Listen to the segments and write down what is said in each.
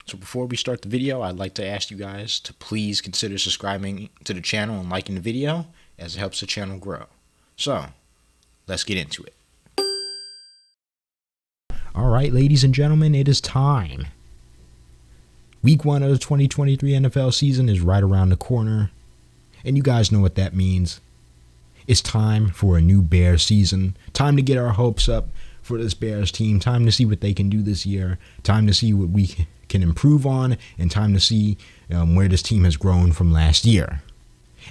So before we start the video, I'd like to ask you guys to please consider subscribing to the channel and liking the video, as it helps the channel grow. So, let's get into it. Alright, ladies and gentlemen, it is time. Week 1 of the 2023 NFL season is right around the corner, and you guys know what that means. It's time for a new Bears season. Time to get our hopes up for this Bears team. Time to see what they can do this year. Time to see what we can improve on, and time to see where this team has grown from last year.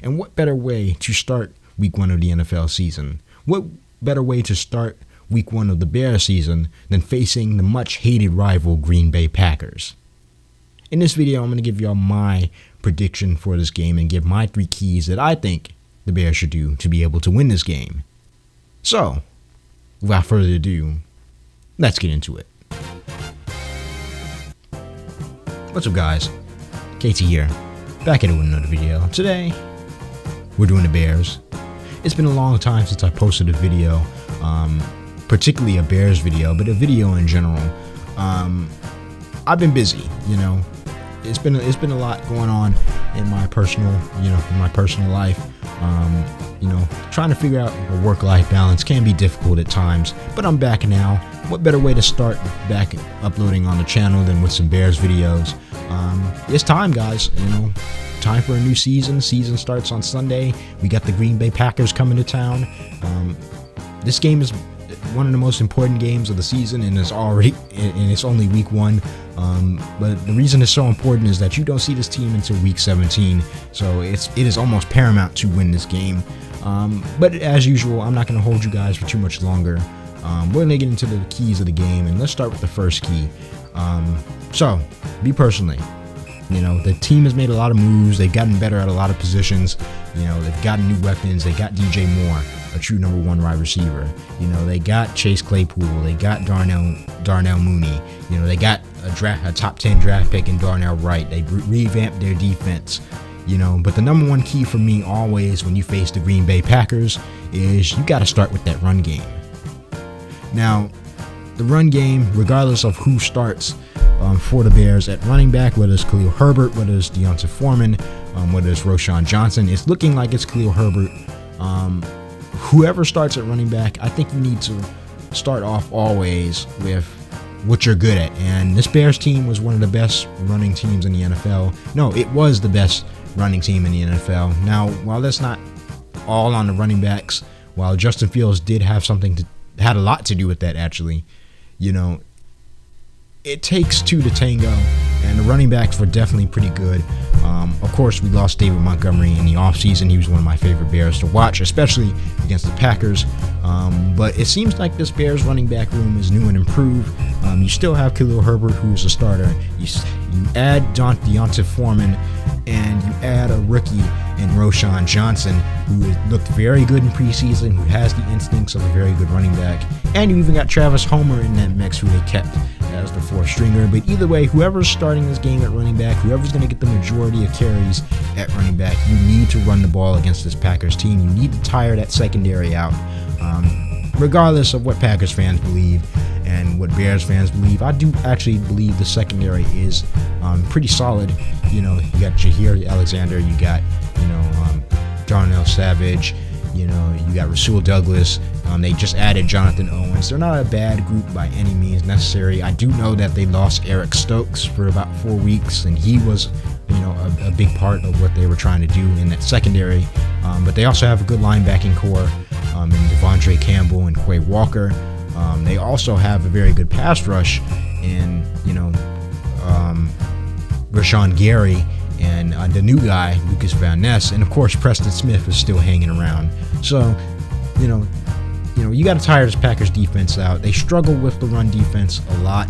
And what better way to start Week 1 of the NFL season? What better way to start Week 1 of the Bears season than facing the much-hated rival Green Bay Packers? In this video, I'm going to give y'all my prediction for this game and give my 3 keys that I think the Bears should do to be able to win this game. So, without further ado, let's get into it. What's up, guys? KT here, back at it with another video. Today, we're doing the Bears. It's been a long time since I posted a video, particularly a Bears video, but a video in general. I've been busy, you know. It's been a lot going on in my personal, life. Trying to figure out a work-life balance can be difficult at times, but I'm back now. What better way to start back uploading on the channel than with some Bears videos? It's time, guys. Time for a new season. Season starts on Sunday. We got the Green Bay Packers coming to town. This game is one of the most important games of the season, and it's only week 1. But the reason it's so important is that you don't see this team until week 17, so it is almost paramount to win this game. But as usual, I'm not going to hold you guys for too much longer. We're going to get into the keys of the game, and let's start with the first key. So, me personally, the team has made a lot of moves. They've gotten better at a lot of positions. They've gotten new weapons. They got DJ Moore, a true number 1 wide receiver. They got Chase Claypool. They got Darnell Mooney. They got a top 10 draft pick in Darnell Wright. They revamped their defense. But the number 1 key for me always when you face the Green Bay Packers is you got to start with that run game. Now, the run game, regardless of who starts for the Bears at running back, whether it's Khalil Herbert, whether it's D'Onta Foreman, whether it's Roschon Johnson, it's looking like it's Khalil Herbert. Whoever starts at running back, I think you need to start off always with what you're good at. And this Bears team was one of the best running teams in the NFL. No, it was the best running team in the NFL. Now, while that's not all on the running backs, while Justin Fields did have had a lot to do with that, actually, it takes 2 to tango, and the running backs were definitely pretty good. Of course, we lost David Montgomery in the offseason. He was one of my favorite Bears to watch, especially against the Packers. But it seems like this Bears running back room is new and improved. You still have Khalil Herbert, who's a starter. You add D'Onta Foreman, and you add a rookie in Roschon Johnson, who looked very good in preseason, who has the instincts of a very good running back. And you even got Travis Homer in that mix, who they kept as the 4th stringer. But either way, whoever's starting this game at running back, whoever's going to get the majority of carries at running back, you need to run the ball against this Packers team. You need to tire that secondary out. Regardless of what Packers fans believe and what Bears fans believe, I do actually believe the secondary is pretty solid. You got Jair Alexander, you got Darnell Savage, you got Rasul Douglas. They just added Jonathan Owens. They're not a bad group by any means necessary. I do know that they lost Eric Stokes for about 4 weeks, and he was a big part of what they were trying to do in that secondary. But they also have a good linebacking core in Devondre Campbell and Quay Walker. They also have a very good pass rush in Rashawn Gary and the new guy, Lucas Van Ness, and of course Preston Smith is still hanging around. So, you got to tire this Packers defense out. They struggle with the run defense a lot.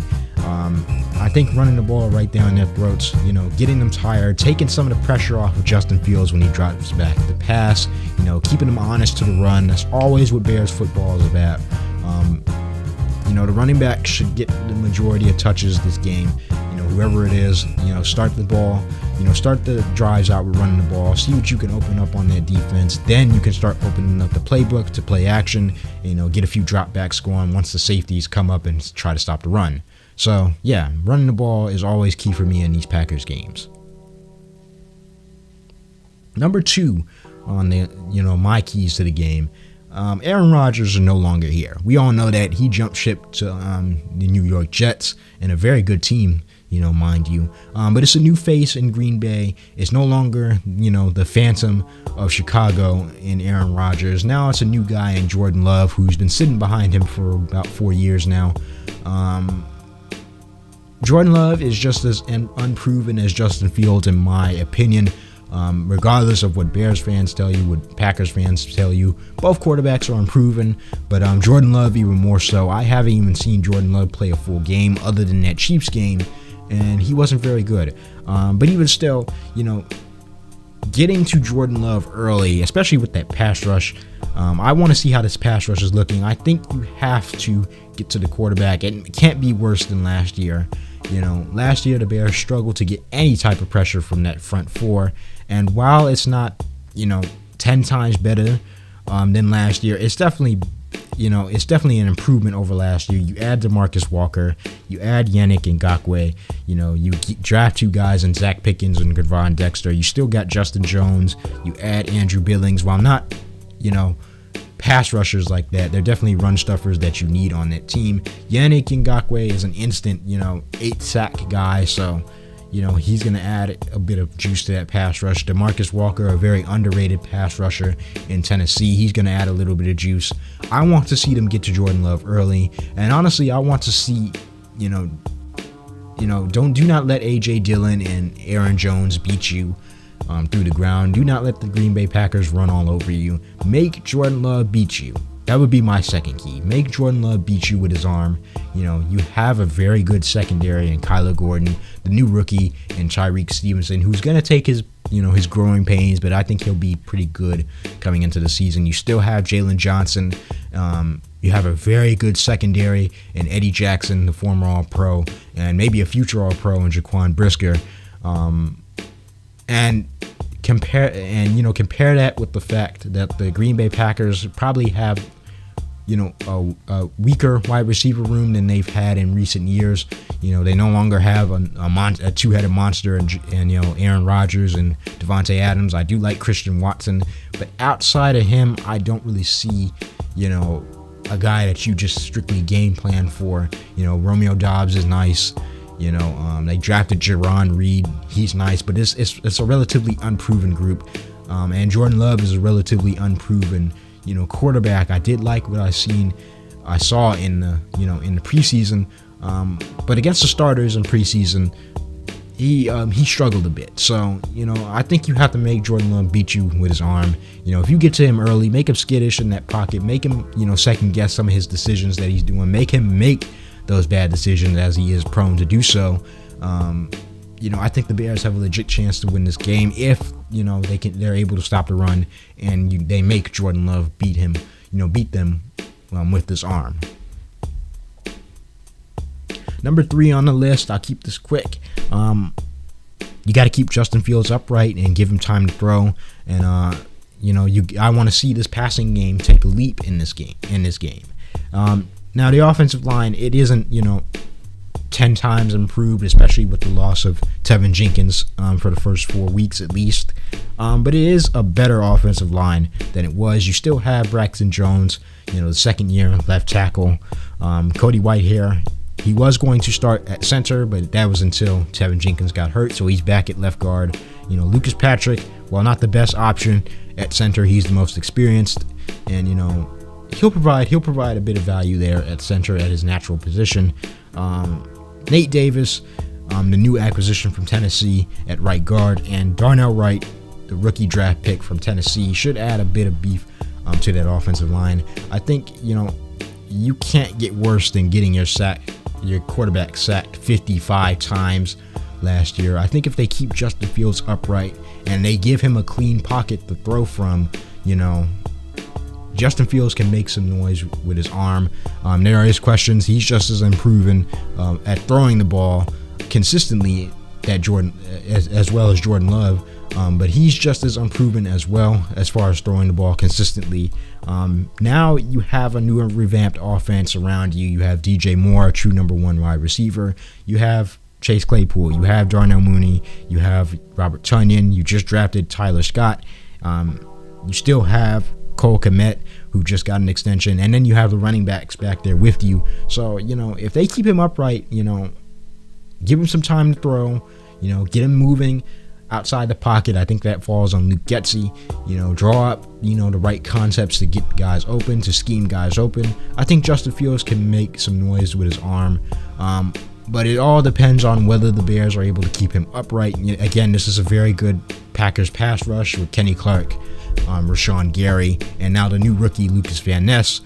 I think running the ball right down their throats, getting them tired, taking some of the pressure off of Justin Fields when he drops back the pass, keeping them honest to the run. That's always what Bears football is about. The running back should get the majority of touches this game. Whoever it is, start the ball, start the drives out with running the ball, see what you can open up on their defense. Then you can start opening up the playbook to play action, get a few dropbacks going once the safeties come up and try to stop the run. So yeah, running the ball is always key for me in these Packers games. Number 2 on the my keys to the game. Aaron Rodgers is no longer here. We all know that he jumped ship to the New York Jets, and a very good team, mind you. But it's a new face in Green Bay. It's no longer, the phantom of Chicago in Aaron Rodgers. Now it's a new guy in Jordan Love, who's been sitting behind him for about 4 years now. Jordan Love is just as unproven as Justin Fields, in my opinion. Regardless of what Bears fans tell you, what Packers fans tell you, both quarterbacks are unproven, but Jordan Love even more so. I haven't even seen Jordan Love play a full game other than that Chiefs game, and he wasn't very good. But even still, getting to Jordan Love early, especially with that pass rush, I want to see how this pass rush is looking. I think you have to get to the quarterback. It can't be worse than last year. Last year the Bears struggled to get any type of pressure from that front four. And while it's not, 10 times better than last year, it's definitely an improvement over last year. You add DeMarcus Walker, you add Yannick Ngakoue, you draft 2 guys in Zach Pickens and Gervon Dexter. You still got Justin Jones. You add Andrew Billings. While not, pass rushers like that, they're definitely run stuffers that you need on that team. Yannick Ngakoue is an instant, 8-sack guy, so he's going to add a bit of juice to that pass rush. DeMarcus Walker, a very underrated pass rusher in Tennessee, he's going to add a little bit of juice. I want to see them get to Jordan Love early, and honestly, I want to see, do not let A.J. Dillon and Aaron Jones beat you through the ground. Do not let the Green Bay Packers run all over you. Make Jordan Love beat you. That would be my second key. Make Jordan Love beat you with his arm. You have a very good secondary in Kyler Gordon, the new rookie, and Tyreek Stevenson, who's going to take his growing pains, but I think he'll be pretty good coming into the season. You still have Jalen Johnson. You have a very good secondary in Eddie Jackson, the former All-Pro, and maybe a future All-Pro in Jaquan Brisker. And compare that with the fact that the Green Bay Packers probably have a weaker wide receiver room than they've had in recent years. They no longer have a two-headed monster and Aaron Rodgers and Devontae Adams. I do like Christian Watson, but outside of him, I don't really see a guy that you just strictly game plan for. Romeo Doubs is nice. They drafted Jerron Reed. He's nice, but it's a relatively unproven group. And Jordan Love is a relatively unproven, quarterback. I did like what I saw in the preseason. But against the starters in preseason, he struggled a bit. So, I think you have to make Jordan Love beat you with his arm. If you get to him early, make him skittish in that pocket, make him, second guess some of his decisions that he's doing, make him make those bad decisions as he is prone to do so. I think the Bears have a legit chance to win this game if they're able to stop the run and they make Jordan Love beat them with this arm. Number 3 on the list, I'll keep this quick. You got to keep Justin Fields upright and give him time to throw. And I want to see this passing game take a leap in this game. Now the offensive line, it isn't 10 times improved, especially with the loss of Tevin Jenkins for the first 4 weeks at least. But it is a better offensive line than it was. You still have Braxton Jones, the second year left tackle. Cody Whitehair, he was going to start at center, but that was until Tevin Jenkins got hurt, so he's back at left guard. Lucas Patrick, while not the best option at center, he's the most experienced, and he'll provide a bit of value there at center at his natural position. Nate Davis, the new acquisition from Tennessee at right guard, and Darnell Wright, the rookie draft pick from Tennessee, should add a bit of beef to that offensive line. I think you can't get worse than getting your quarterback sacked 55 times last year. I think if they keep Justin Fields upright and they give him a clean pocket to throw from, Justin Fields can make some noise with his arm. There is questions. He's just as unproven at throwing the ball consistently that Jordan, as well as Jordan Love. But he's just as unproven as well as far as throwing the ball consistently. Now you have a new revamped offense around you. You have DJ Moore, a true number one wide receiver. You have Chase Claypool. You have Darnell Mooney. You have Robert Tonyan. You just drafted Tyler Scott. You still have Cole Kmet, who just got an extension. And then you have the running backs back there with you. So, if they keep him upright, give him some time to throw, get him moving outside the pocket. I think that falls on Luke Getsy. Draw up, the right concepts to get guys open, to scheme guys open. I think Justin Fields can make some noise with his arm. But it all depends on whether the Bears are able to keep him upright. Again, this is a very good Packers pass rush with Kenny Clark, Rashawn Gary, and now the new rookie Lucas Van Ness.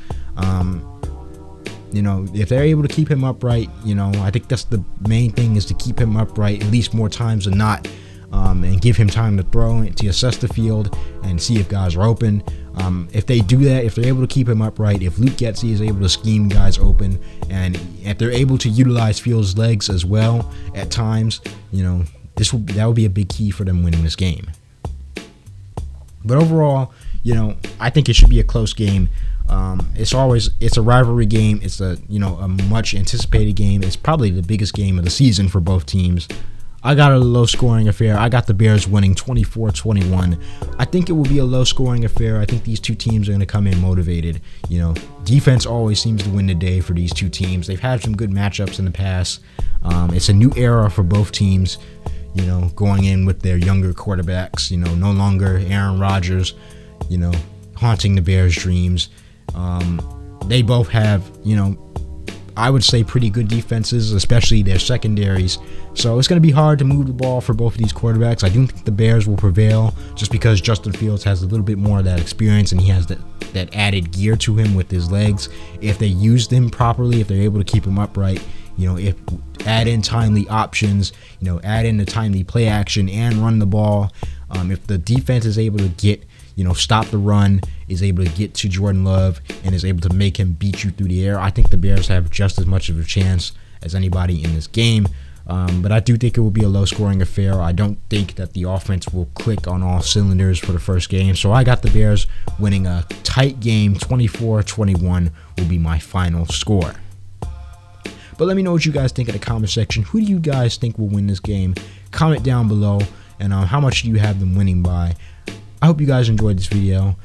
If they're able to keep him upright, I think that's the main thing, is to keep him upright at least more times than not. And give him time to throw and to assess the field and see if guys are open. If they do that, if they're able to keep him upright, if Luke Getsy is able to scheme guys open, and if they're able to utilize Fields' legs as well at times, that will be a big key for them winning this game. But overall, I think it should be a close game. It's a rivalry game. It's a much anticipated game. It's probably the biggest game of the season for both teams. I got a low-scoring affair. I got the Bears winning 24-21. I think it will be a low-scoring affair. I think these two teams are going to come in motivated. Defense always seems to win the day for these two teams. They've had some good matchups in the past. It's a new era for both teams, going in with their younger quarterbacks. No longer Aaron Rodgers, haunting the Bears' dreams. They both have, I would say pretty good defenses, especially their secondaries. So it's going to be hard to move the ball for both of these quarterbacks. I do think the Bears will prevail just because Justin Fields has a little bit more of that experience, and he has that added gear to him with his legs. If they use them properly, if they're able to keep him upright, if add in timely options, add in the timely play action and run the ball. If the defense is able to get, stop the run, is able to get to Jordan Love, and is able to make him beat you through the air, I think the Bears have just as much of a chance as anybody in this game. But I do think it will be a low-scoring affair. I don't think that the offense will click on all cylinders for the first game. So I got the Bears winning a tight game. 24-21 will be my final score. But let me know what you guys think in the comment section. Who do you guys think will win this game? Comment down below. And how much do you have them winning by? I hope you guys enjoyed this video.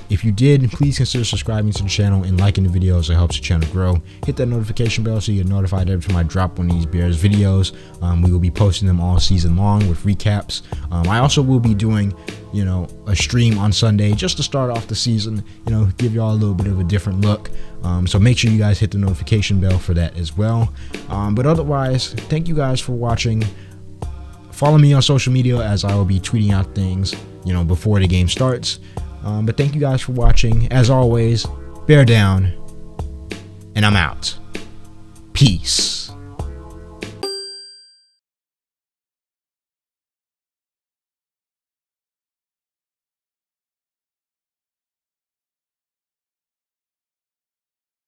If you did, please consider subscribing to the channel and liking the videos. It helps the channel grow. Hit that notification bell so you get notified every time I drop one of these Bears videos. We will be posting them all season long with recaps. I also will be doing, a stream on Sunday just to start off the season, give y'all a little bit of a different look. So make sure you guys hit the notification bell for that as well. But otherwise, thank you guys for watching. Follow me on social media as I will be tweeting out things, before the game starts. But thank you guys for watching. As always, bear down, and I'm out. Peace.